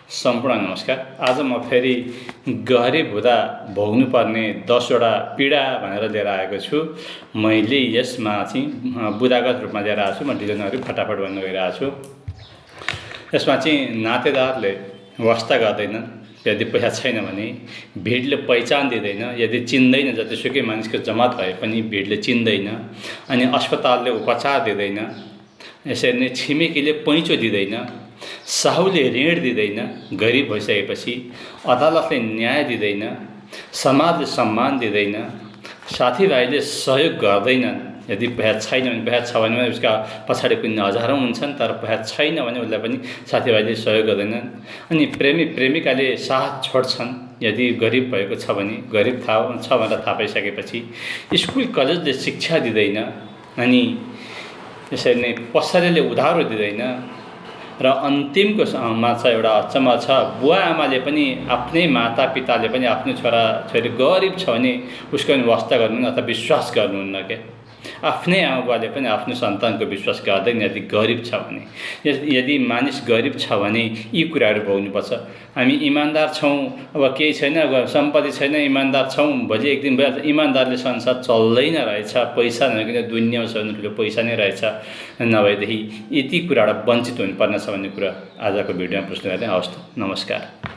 सम्पूर्ण नमस्कार। आज म फेरि गरिब हुँदा भोग्नुपर्ने 10वटा पीडा भनेर लिएर आएको छु। मैले यसमा चाहिँ बुदागत रूपमा लिएर आएको छु। म डिजाइनहरू फटाफट भन्न गइरहेको छु। यसमा चाहिँ नातेदारले वास्ता गर्दैनन्, यदि पैसा छैन भने भिडले पहिचान दिँदैन, यदि चिन्दैन, जतिसुकै मानिसको जमात भए पनि भिडले चिन्दैन। अनि अस्पतालले उपचार दिँदैन, यसरी नै छिमेकीले पैँचो दिँदैन, साहुले ऋण दिँदैन गरिब भइसकेपछि, अदालतले न्याय दिँदैन, समाजले सम्मान दिँदैन, साथीभाइले सहयोग गर्दैनन्। यदि पैसा छैन भने, पैसा छ भने उसका पछाडि पनि हजारौँ हुन्छन्, तर पैसा छैन भने उसलाई पनि साथीभाइले सहयोग गर्दैनन्। अनि प्रेमी प्रेमिकाले साथ छोड्छन् यदि गरिब भएको छ भने। गरिब छ भनेर थाहा पाइसकेपछि स्कुल कलेजले शिक्षा दिँदैन। अनि यसरी नै पसलेले उधारो दिँदैन। र अन्तिमको मा छ एउटा अचम्म छ, बुवा आमाले पनि आफ्नै माता पिताले पनि आफ्नो छोरा छोरी गरिब छ भने उसको पनि वास्ता गर्नुहुन्न अथवा विश्वास गर्नुहुन्न के। आफ्नै आमा बुवाले पनि आफ्नो सन्तानको विश्वास गर्दैन यदि गरिब छ भने। यदि मानिस गरिब छ भने यी कुराहरू भोग्नुपर्छ। हामी इमान्दार छौँ, अब केही छैन, अब सम्पत्ति छैन, इमान्दार छौँ, भोलि एक दिन भइहाल्छ। इमान्दारले संसार चल्दैन रहेछ। पैसा नभइकन दुनियाँमा छ भने ठुलो पैसा नै रहेछ। नभएदेखि यति कुराबाट वञ्चित हुनुपर्ने छ भन्ने कुरा आजको भिडियोमा प्रस्तुत गर्दै। हवस् त, नमस्कार।